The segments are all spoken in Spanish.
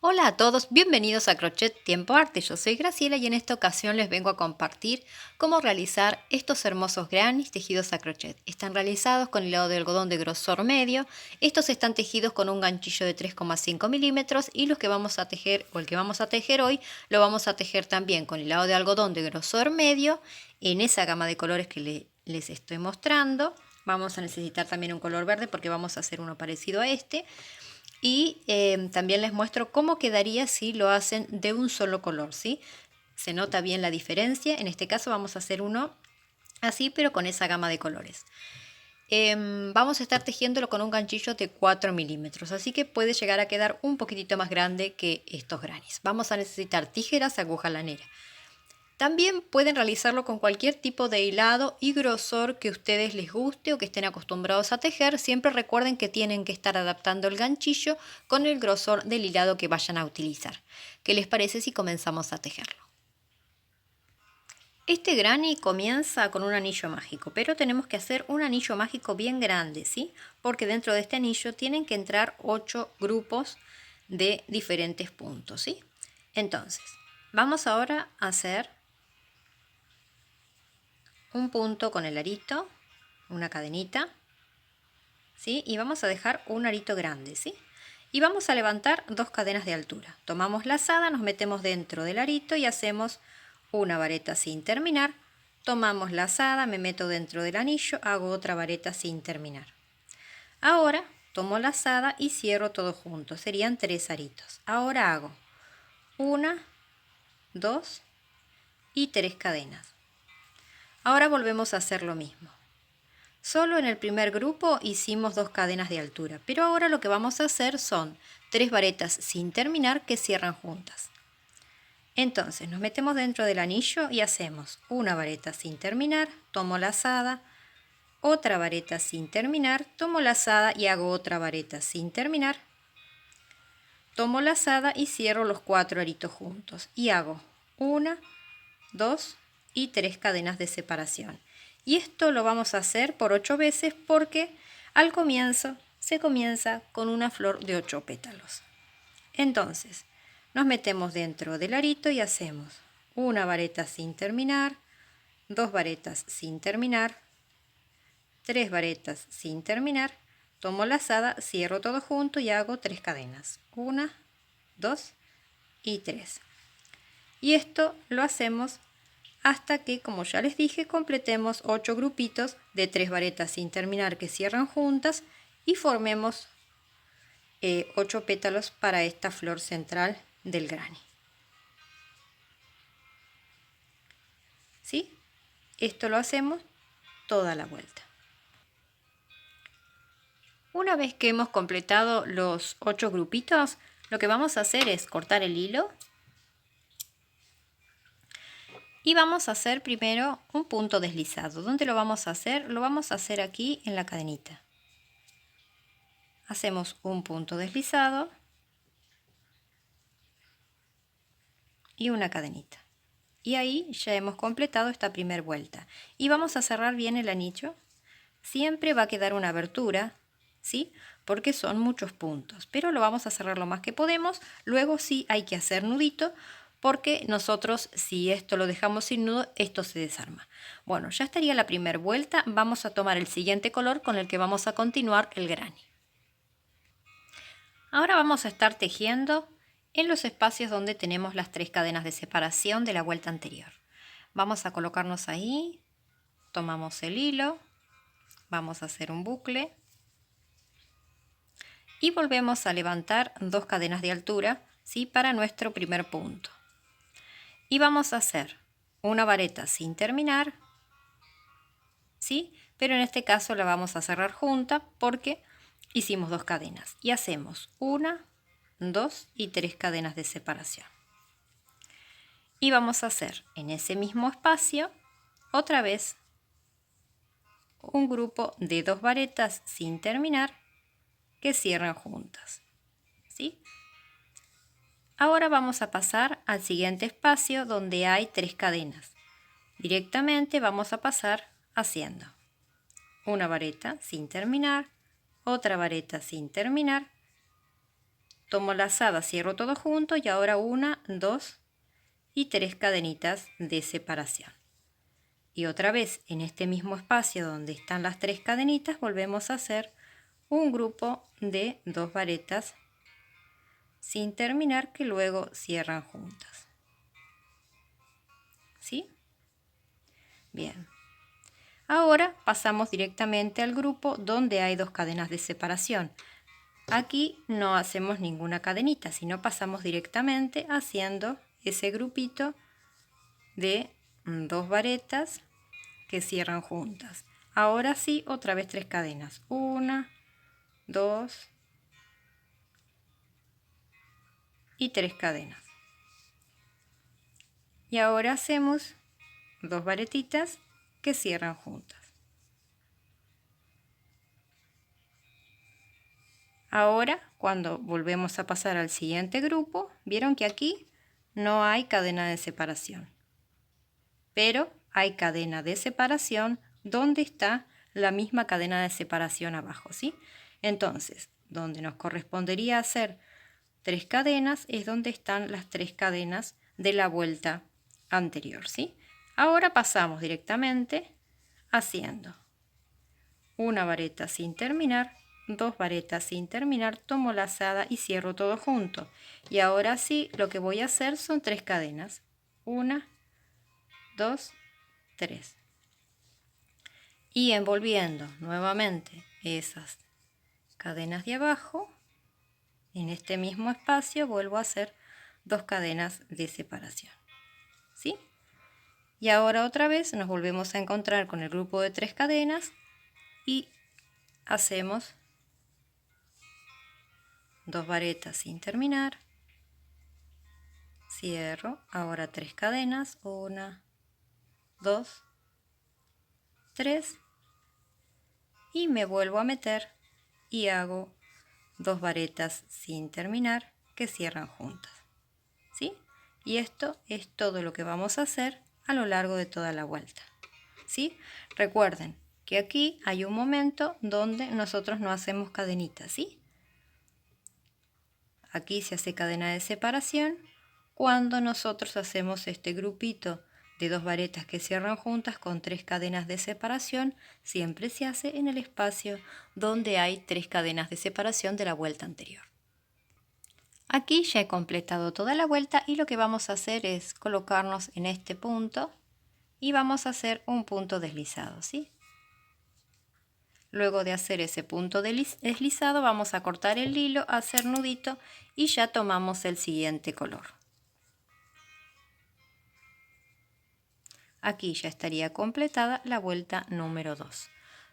Hola a todos, bienvenidos a Crochet Tiempo Arte. Yo soy Graciela y en esta ocasión les vengo a compartir cómo realizar estos hermosos grannies tejidos a crochet. Están realizados con hilado de algodón de grosor medio. Estos están tejidos con un ganchillo de 3,5 milímetros y los que vamos a tejer, o el que vamos a tejer hoy, lo vamos a tejer también con hilado de algodón de grosor medio en esa gama de colores que les estoy mostrando. Vamos a necesitar también un color verde porque vamos a hacer uno parecido a este. Y también les muestro cómo quedaría si lo hacen de un solo color, ¿sí? Se nota bien la diferencia. En este caso vamos a hacer uno así, pero con esa gama de colores. Vamos a estar tejiéndolo con un ganchillo de 4 milímetros, así que puede llegar a quedar un poquitito más grande que estos grannies. Vamos a necesitar tijeras, aguja lanera. También pueden realizarlo con cualquier tipo de hilado y grosor que a ustedes les guste o que estén acostumbrados a tejer. Siempre recuerden que tienen que estar adaptando el ganchillo con el grosor del hilado que vayan a utilizar. ¿Qué les parece si comenzamos a tejerlo? Este granny comienza con un anillo mágico, pero tenemos que hacer un anillo mágico bien grande, ¿sí? Porque dentro de este anillo tienen que entrar 8 grupos de diferentes puntos, ¿sí? Entonces, vamos ahora a hacer un punto con el arito, una cadenita, ¿sí? Y vamos a dejar un arito grande, ¿sí? Y vamos a levantar 2 cadenas de altura. Tomamos lazada, nos metemos dentro del arito y hacemos una vareta sin terminar. Tomamos lazada, me meto dentro del anillo, hago otra vareta sin terminar. Ahora tomo lazada y cierro todo junto, serían 3 aritos. Ahora hago 1, 2 y 3 cadenas. Ahora volvemos a hacer lo mismo. Solo en el primer grupo hicimos 2 cadenas de altura, pero ahora lo que vamos a hacer son 3 varetas sin terminar que cierran juntas. Entonces nos metemos dentro del anillo y hacemos una vareta sin terminar, tomo lazada, otra vareta sin terminar, tomo lazada y hago otra vareta sin terminar, tomo lazada y cierro los 4 aritos juntos y hago 1, 2 y 3 cadenas de separación. Y esto lo vamos a hacer por 8 veces porque al comienzo se comienza con una flor de 8 pétalos. Entonces, nos metemos dentro del arito y hacemos una vareta sin terminar, 2 varetas sin terminar, 3 varetas sin terminar, tomo lazada, cierro todo junto y hago 3 cadenas. 1, 2 y 3. Y esto lo hacemos hasta que, como ya les dije, completemos 8 grupitos de 3 varetas sin terminar que cierran juntas y formemos 8 pétalos para esta flor central del granny. ¿Sí? Esto lo hacemos toda la vuelta. Una vez que hemos completado los 8 grupitos, lo que vamos a hacer es cortar el hilo. Y vamos a hacer primero un punto deslizado. ¿Dónde lo vamos a hacer? Lo vamos a hacer aquí en la cadenita. Hacemos un punto deslizado y una cadenita. Y ahí ya hemos completado esta primera vuelta. Y vamos a cerrar bien el anillo. Siempre va a quedar una abertura, ¿sí? Porque son muchos puntos. Pero lo vamos a cerrar lo más que podemos. Luego sí hay que hacer nudito, porque nosotros, si esto lo dejamos sin nudo, esto se desarma. Bueno, ya estaría la primera vuelta. Vamos a tomar el siguiente color con el que vamos a continuar el granny. Ahora vamos a estar tejiendo en los espacios donde tenemos las 3 cadenas de separación de la vuelta anterior. Vamos a colocarnos ahí, tomamos el hilo, vamos a hacer un bucle y volvemos a levantar 2 cadenas de altura, ¿sí? Para nuestro primer punto. Y vamos a hacer una vareta sin terminar, ¿sí? Pero en este caso la vamos a cerrar junta porque hicimos 2 cadenas. Y hacemos 1, 2 y 3 cadenas de separación. Y vamos a hacer en ese mismo espacio otra vez un grupo de 2 varetas sin terminar que cierran juntas, ¿sí? Ahora vamos a pasar al siguiente espacio donde hay 3 cadenas. Directamente vamos a pasar haciendo una vareta sin terminar, otra vareta sin terminar, tomo lazada, cierro todo junto y ahora 1, 2 y 3 cadenitas de separación. Y otra vez en este mismo espacio donde están las 3 cadenitas volvemos a hacer un grupo de 2 varetas sin terminar que luego cierran juntas. ¿Sí? Bien. Ahora pasamos directamente al grupo donde hay 2 cadenas de separación. Aquí no hacemos ninguna cadenita, sino pasamos directamente haciendo ese grupito de 2 varetas que cierran juntas. Ahora sí, otra vez 3 cadenas. 1, 2 y 3 cadenas. Y ahora hacemos 2 varetitas que cierran juntas. Ahora, cuando volvemos a pasar al siguiente grupo, vieron que aquí no hay cadena de separación, pero hay cadena de separación donde está la misma cadena de separación abajo, ¿sí? Entonces, donde nos correspondería hacer 3 cadenas es donde están las 3 cadenas de la vuelta anterior, ¿sí? Ahora pasamos directamente haciendo una vareta sin terminar, 2 varetas sin terminar, tomo lazada y cierro todo junto. Y ahora sí, lo que voy a hacer son 3 cadenas. 1, 2, 3. Y envolviendo nuevamente esas cadenas de abajo, en este mismo espacio vuelvo a hacer 2 cadenas de separación. ¿Sí? Y ahora otra vez nos volvemos a encontrar con el grupo de 3 cadenas y hacemos 2 varetas sin terminar, cierro, ahora 3 cadenas, 1, 2, 3 y me vuelvo a meter y hago 2 varetas sin terminar que cierran juntas, ¿sí? Y esto es todo lo que vamos a hacer a lo largo de toda la vuelta, ¿sí? Recuerden que aquí hay un momento donde nosotros no hacemos cadenitas, ¿sí? Aquí se hace cadena de separación cuando nosotros hacemos este grupito de 2 varetas que cierran juntas con 3 cadenas de separación. Siempre se hace en el espacio donde hay 3 cadenas de separación de la vuelta anterior. Aquí ya he completado toda la vuelta y lo que vamos a hacer es colocarnos en este punto y vamos a hacer un punto deslizado, ¿sí? Luego de hacer ese punto deslizado vamos a cortar el hilo, hacer nudito y ya tomamos el siguiente color. Aquí ya estaría completada la vuelta número 2.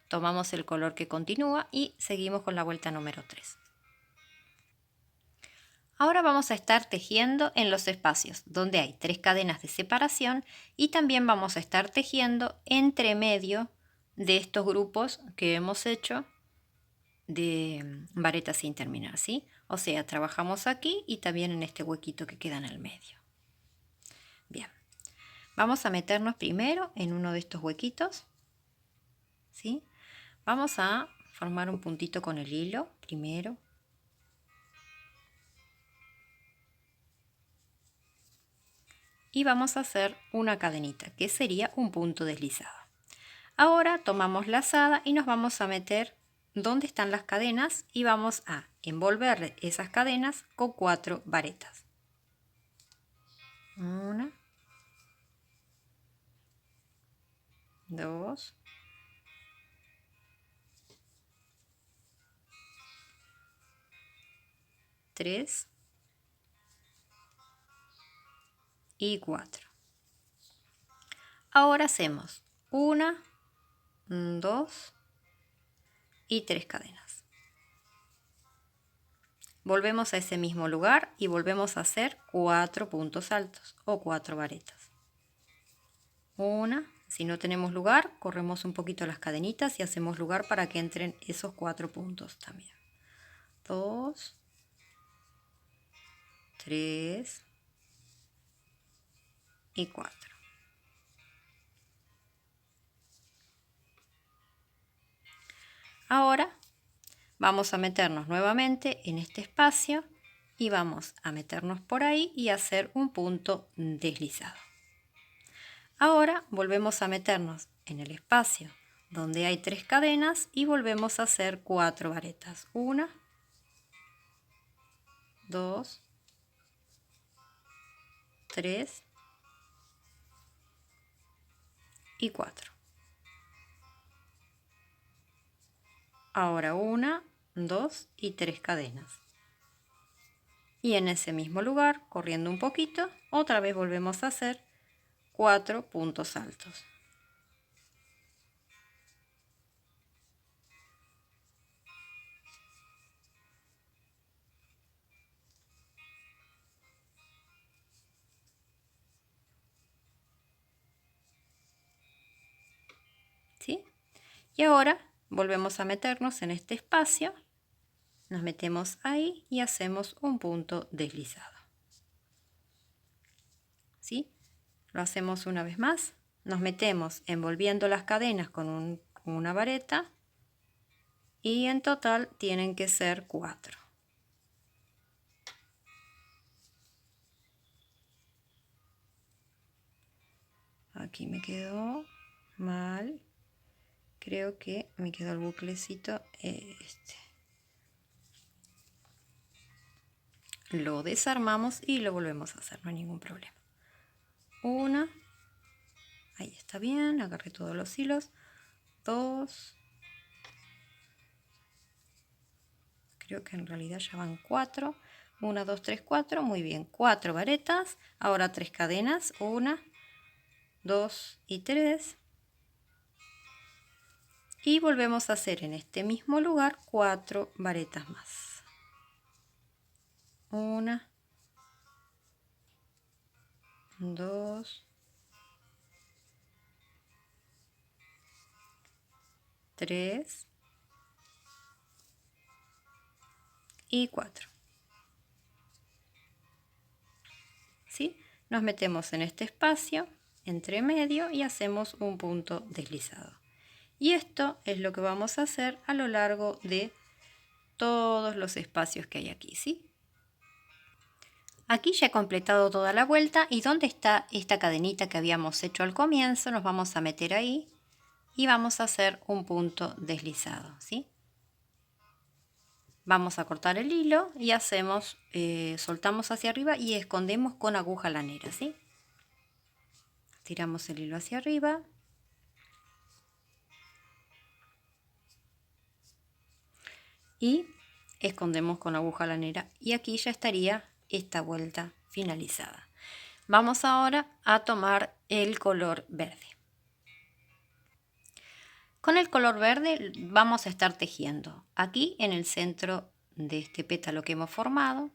Tomamos el color que continúa y seguimos con la vuelta número 3. Ahora vamos a estar tejiendo en los espacios donde hay 3 cadenas de separación y también vamos a estar tejiendo entre medio de estos grupos que hemos hecho de varetas sin terminar, ¿sí? O sea, trabajamos aquí y también en este huequito que queda en el medio. Bien, vamos a meternos primero en uno de estos huequitos, ¿sí? Vamos a formar un puntito con el hilo primero. Y vamos a hacer una cadenita, que sería un punto deslizado. Ahora tomamos lazada y nos vamos a meter donde están las cadenas y vamos a envolver esas cadenas con 4 varetas. 1, 2, 3 y 4. Ahora hacemos 1, 2 y 3 cadenas. Volvemos a ese mismo lugar y volvemos a hacer 4 puntos altos o 4 varetas. 1, si no tenemos lugar, corremos un poquito las cadenitas y hacemos lugar para que entren esos 4 puntos también. 2, 3 y 4. Ahora vamos a meternos nuevamente en este espacio y vamos a meternos por ahí y hacer un punto deslizado. Ahora volvemos a meternos en el espacio donde hay 3 cadenas y volvemos a hacer 4 varetas. 1, 2, 3 y 4. Ahora 1, 2 y 3 cadenas. Y en ese mismo lugar, corriendo un poquito, otra vez volvemos a hacer 4 puntos altos. ¿Sí? Y ahora volvemos a meternos en este espacio, nos metemos ahí y hacemos un punto deslizado. ¿Sí? Lo hacemos una vez más, nos metemos envolviendo las cadenas con una vareta y en total tienen que ser 4. Aquí me quedó mal, creo que me quedó el buclecito este. Lo desarmamos y lo volvemos a hacer, no hay ningún problema. Una, ahí está bien, agarré todos los hilos. 2, creo que en realidad ya van 4. 1, 2, 3, 4, muy bien, 4 varetas. Ahora 3 cadenas, 1, 2 y 3. Y volvemos a hacer en este mismo lugar 4 varetas más. 1, 2, 3 y 4. ¿Sí? Nos metemos en este espacio entre medio y hacemos un punto deslizado. Y esto es lo que vamos a hacer a lo largo de todos los espacios que hay aquí, ¿sí? Aquí ya he completado toda la vuelta y donde está esta cadenita que habíamos hecho al comienzo, nos vamos a meter ahí y vamos a hacer un punto deslizado, ¿sí? Vamos a cortar el hilo y hacemos, soltamos hacia arriba y escondemos con aguja lanera, ¿sí? Tiramos el hilo hacia arriba. Y escondemos con aguja lanera y aquí ya estaría esta vuelta finalizada. Vamos ahora a tomar el color verde. Con el color verde vamos a estar tejiendo aquí en el centro de este pétalo que hemos formado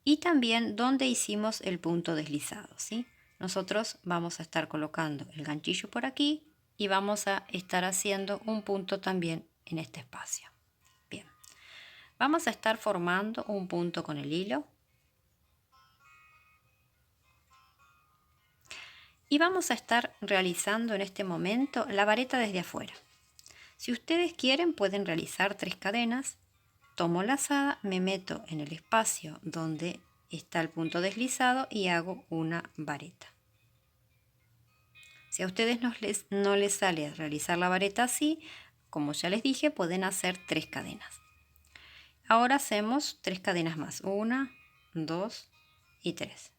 y también donde hicimos el punto deslizado, ¿sí? Nosotros vamos a estar colocando el ganchillo por aquí y vamos a estar haciendo un punto también en este espacio. Bien, vamos a estar formando un punto con el hilo y vamos a estar realizando en este momento la vareta desde afuera. Si ustedes quieren pueden realizar 3 cadenas, tomo lazada, me meto en el espacio donde está el punto deslizado y hago una vareta. Si a ustedes no les sale realizar la vareta así, como ya les dije, pueden hacer 3 cadenas. Ahora hacemos 3 cadenas más, 1, 2 y 3.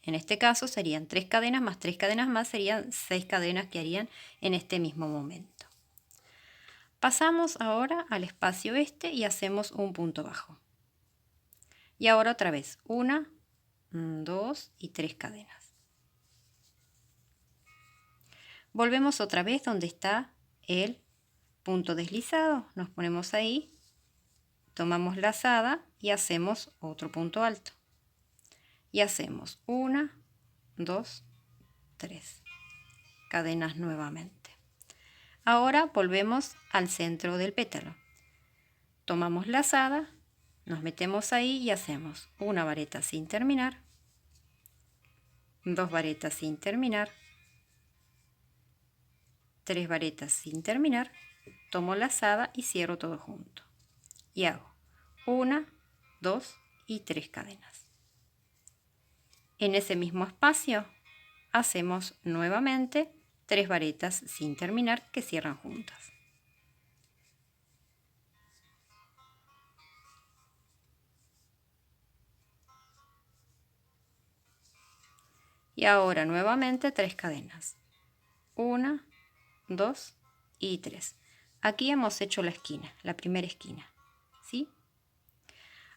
En este caso serían 3 cadenas más 3 cadenas más, serían 6 cadenas que harían en este mismo momento. Pasamos ahora al espacio este y hacemos un punto bajo. Y ahora otra vez, 1, 2 y 3 cadenas. Volvemos otra vez donde está el punto deslizado, nos ponemos ahí, tomamos lazada y hacemos otro punto alto. Y hacemos 1, 2, 3 cadenas nuevamente. Ahora volvemos al centro del pétalo. Tomamos lazada, nos metemos ahí y hacemos una vareta sin terminar, 2 varetas sin terminar, 3 varetas sin terminar, tomo lazada y cierro todo junto. Y hago 1, 2 y 3 cadenas. En ese mismo espacio hacemos nuevamente 3 varetas sin terminar que cierran juntas. Y ahora nuevamente 3 cadenas. 1, 2 y 3. Aquí hemos hecho la esquina, la primera esquina, ¿sí?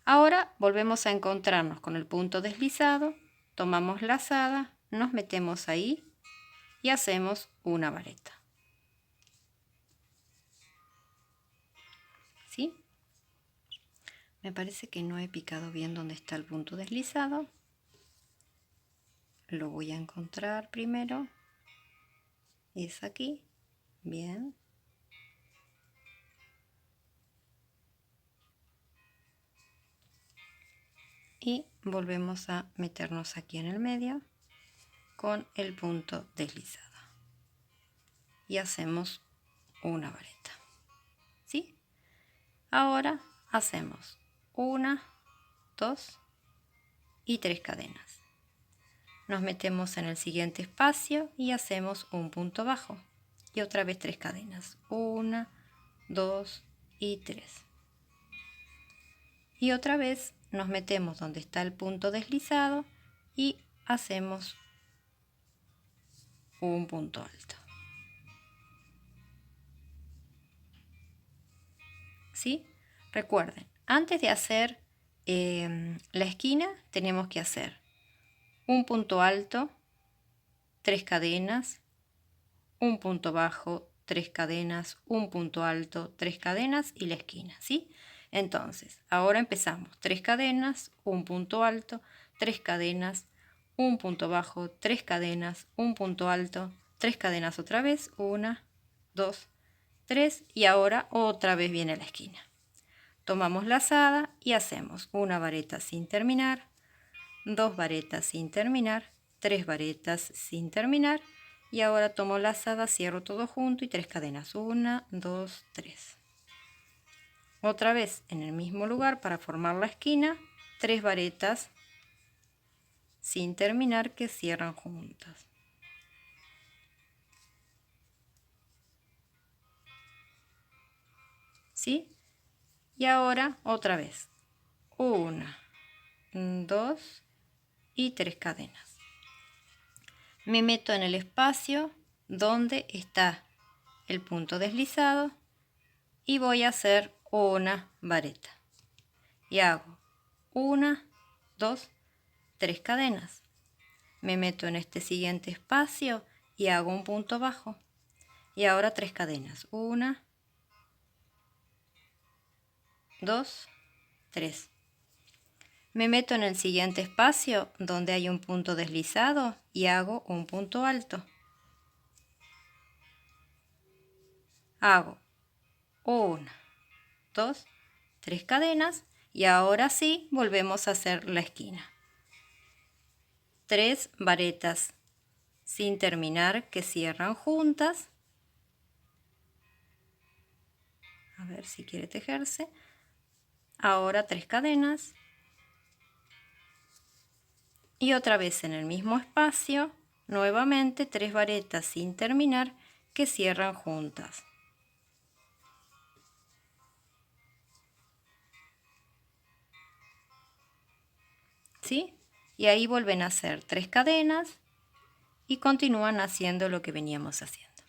Ahora volvemos a encontrarnos con el punto deslizado, tomamos lazada, nos metemos ahí y hacemos una vareta, ¿sí? Me parece que no he picado bien donde está el punto deslizado. Lo voy a encontrar primero. Es aquí. Bien. Y volvemos a meternos aquí en el medio con el punto deslizado. Y hacemos una vareta, ¿sí? Ahora hacemos 1, 2 y 3 cadenas. Nos metemos en el siguiente espacio y hacemos un punto bajo. Y otra vez 3 cadenas. 1, 2 y 3. Y otra vez nos metemos donde está el punto deslizado y hacemos un punto alto. ¿Sí? Recuerden, antes de hacer la esquina tenemos que hacer un punto alto, 3 cadenas, un punto bajo, 3 cadenas, un punto alto, 3 cadenas y la esquina, ¿sí? Entonces, ahora empezamos 3 cadenas, un punto alto, 3 cadenas, un punto bajo, 3 cadenas, un punto alto, 3 cadenas otra vez, 1, 2, 3 y ahora otra vez viene la esquina. Tomamos lazada y hacemos una vareta sin terminar, 2 varetas sin terminar, 3 varetas sin terminar y ahora tomo lazada, cierro todo junto y 3 cadenas, 1, 2, 3. Otra vez en el mismo lugar para formar la esquina, 3 varetas sin terminar que cierran juntas. ¿Sí? Y ahora otra vez, 1, 2 y 3 cadenas. Me meto en el espacio donde está el punto deslizado y voy a hacer una vareta. Y hago 1, 2, 3 cadenas. Me meto en este siguiente espacio y hago un punto bajo. Y ahora 3 cadenas. 1, 2, 3. Me meto en el siguiente espacio donde hay un punto deslizado y hago un punto alto. Hago 1, 2, 3 cadenas y ahora sí volvemos a hacer la esquina. 3 varetas sin terminar que cierran juntas. A ver si quiere tejerse. Ahora 3 cadenas. Y otra vez en el mismo espacio, nuevamente 3 varetas sin terminar que cierran juntas. ¿Sí? Y ahí vuelven a hacer 3 cadenas y continúan haciendo lo que veníamos haciendo.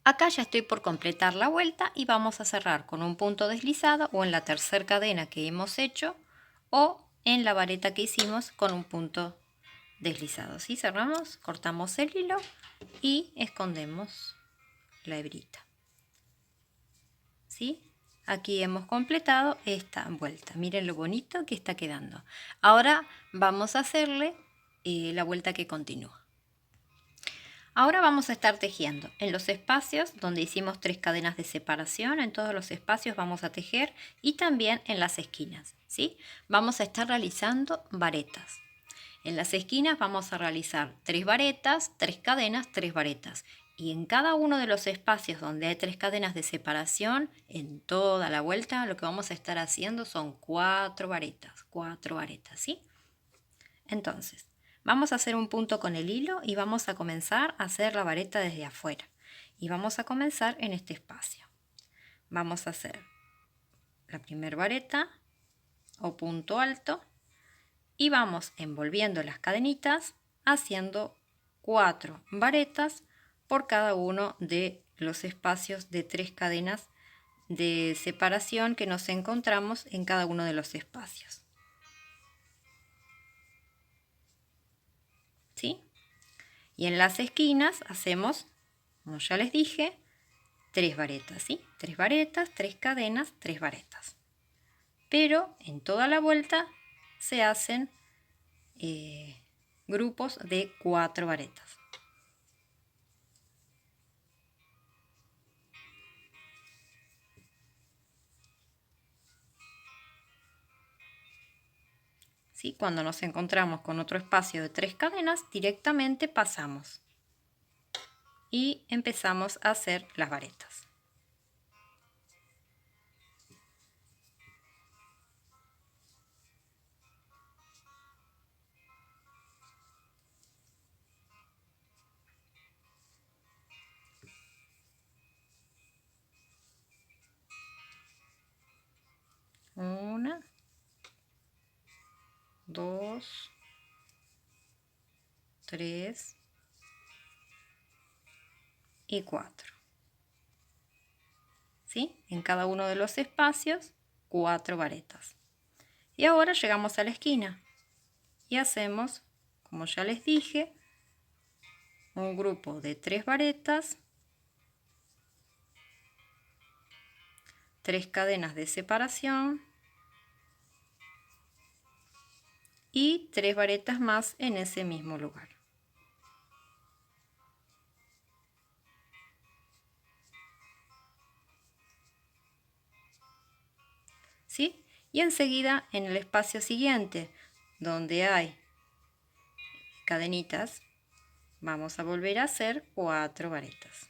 Acá ya estoy por completar la vuelta y vamos a cerrar con un punto deslizado o en la tercera cadena que hemos hecho o en la vareta que hicimos con un punto deslizado. ¿Sí? Cerramos, cortamos el hilo y escondemos la hebrita. ¿Sí? Aquí hemos completado esta vuelta. Miren lo bonito que está quedando. Ahora vamos a hacerle la vuelta que continúa. Ahora vamos a estar tejiendo en los espacios donde hicimos 3 cadenas de separación. En todos los espacios vamos a tejer y también en las esquinas, ¿sí? Vamos a estar realizando varetas. En las esquinas vamos a realizar 3 varetas, 3 cadenas, 3 varetas. Y en cada uno de los espacios donde hay 3 cadenas de separación, en toda la vuelta, lo que vamos a estar haciendo son 4 varetas, ¿sí? Entonces, vamos a hacer un punto con el hilo y vamos a comenzar a hacer la vareta desde afuera. Y vamos a comenzar en este espacio. Vamos a hacer la primera vareta o punto alto y vamos envolviendo las cadenitas haciendo 4 varetas por cada uno de los espacios de 3 cadenas de separación que nos encontramos en cada uno de los espacios. ¿Sí? Y en las esquinas hacemos, como ya les dije, 3 varetas, ¿sí? 3 varetas, 3 cadenas, 3 varetas. Pero en toda la vuelta se hacen grupos de 4 varetas. ¿Sí? Cuando nos encontramos con otro espacio de 3 cadenas, directamente pasamos y empezamos a hacer las varetas. Una, 2, 3 y 4. ¿Sí? En cada uno de los espacios, 4 varetas. Y ahora llegamos a la esquina y hacemos, como ya les dije, un grupo de 3 varetas, 3 cadenas de separación y 3 varetas más en ese mismo lugar. ¿Sí? Y enseguida en el espacio siguiente, donde hay cadenitas, vamos a volver a hacer 4 varetas.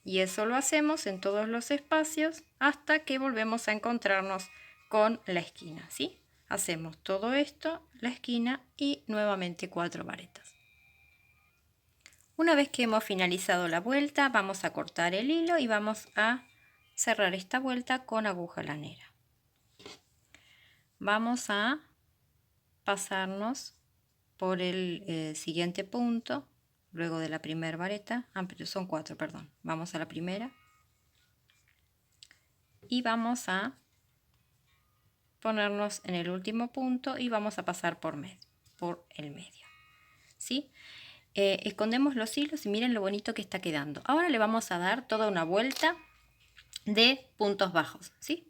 Y eso lo hacemos en todos los espacios hasta que volvemos a encontrarnos con la esquina, ¿sí? Hacemos todo esto, la esquina y nuevamente 4 varetas. Una vez que hemos finalizado la vuelta, vamos a cortar el hilo y vamos a cerrar esta vuelta con aguja lanera. Vamos a pasarnos por el siguiente punto, luego de la primera vareta, pero son 4, perdón. Vamos a la primera y vamos a ponernos en el último punto y vamos a pasar por el medio, ¿sí? Escondemos los hilos y miren lo bonito que está quedando. Ahora le vamos a dar toda una vuelta de puntos bajos, ¿sí?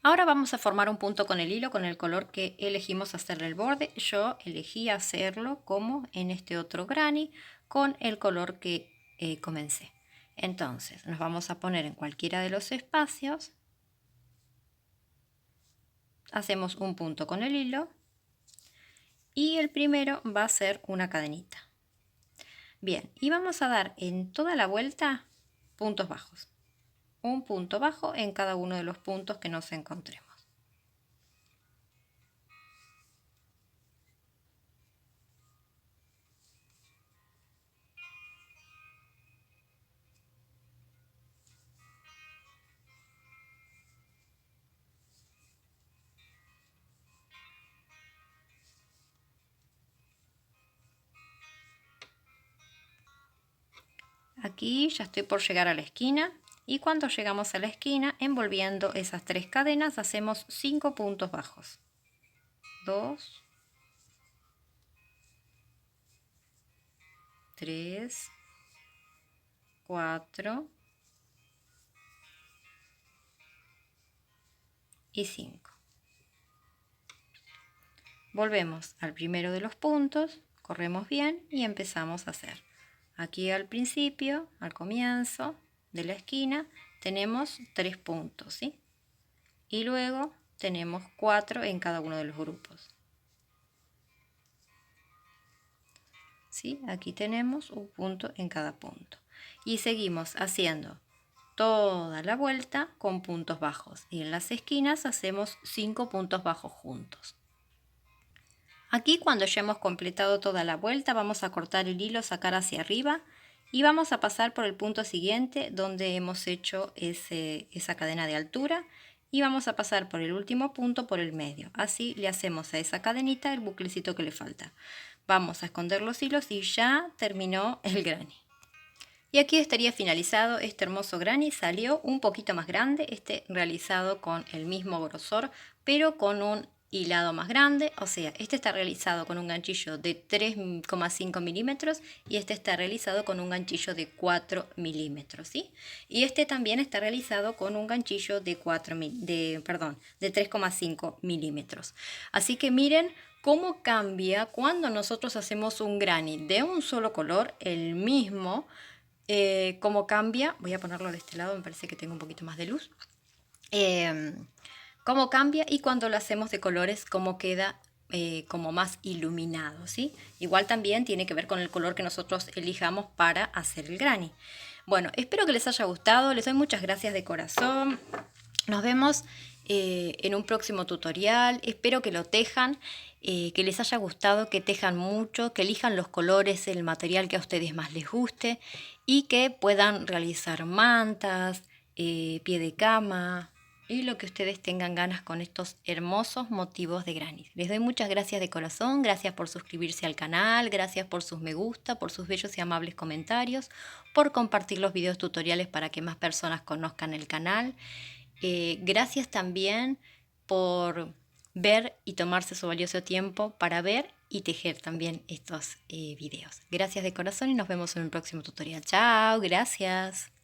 Ahora vamos a formar un punto con el hilo con el color que elegimos hacerle el borde. Yo elegí hacerlo como en este otro granny con el color que comencé. Entonces nos vamos a poner en cualquiera de los espacios. Hacemos un punto con el hilo y el primero va a ser una cadenita. Bien, y vamos a dar en toda la vuelta puntos bajos. Un punto bajo en cada uno de los puntos que nos encontremos. Aquí ya estoy por llegar a la esquina y cuando llegamos a la esquina, envolviendo esas 3 cadenas, hacemos 5 puntos bajos. 2, 3, 4 y 5. Volvemos al primero de los puntos, corremos bien y empezamos a hacer. Aquí al principio, al comienzo de la esquina, tenemos 3 puntos, ¿sí? Y luego tenemos 4 en cada uno de los grupos. ¿sí? Aquí tenemos un punto en cada punto. Y seguimos haciendo toda la vuelta con puntos bajos. Y en las esquinas hacemos 5 puntos bajos juntos. Aquí cuando ya hemos completado toda la vuelta vamos a cortar el hilo, sacar hacia arriba y vamos a pasar por el punto siguiente donde hemos hecho esa cadena de altura y vamos a pasar por el último punto por el medio. Así le hacemos a esa cadenita el buclecito que le falta. Vamos a esconder los hilos y ya terminó el granny. Y aquí estaría finalizado este hermoso granny. Salió un poquito más grande, realizado con el mismo grosor, pero con un hilado más grande. O sea, este está realizado con un ganchillo de 3,5 milímetros y este está realizado con un ganchillo de 4 milímetros, ¿sí? Y este también está realizado con un ganchillo de 3,5 milímetros. Así que miren cómo cambia cuando nosotros hacemos un granny de un solo color, el mismo. Cómo cambia, voy a ponerlo de este lado, me parece que tengo un poquito más de luz. Cómo cambia y cuando lo hacemos de colores, cómo queda como más iluminado, ¿sí? Igual también tiene que ver con el color que nosotros elijamos para hacer el granny. Bueno, espero que les haya gustado, les doy muchas gracias de corazón. Nos vemos en un próximo tutorial. Espero que lo tejan, que les haya gustado, que tejan mucho, que elijan los colores, el material que a ustedes más les guste y que puedan realizar mantas, pie de cama y lo que ustedes tengan ganas con estos hermosos motivos de granny. Les doy muchas gracias de corazón, gracias por suscribirse al canal, gracias por sus me gusta, por sus bellos y amables comentarios, por compartir los videos tutoriales para que más personas conozcan el canal. Gracias también por ver y tomarse su valioso tiempo para ver y tejer también estos videos. Gracias de corazón y nos vemos en un próximo tutorial. Chao, gracias.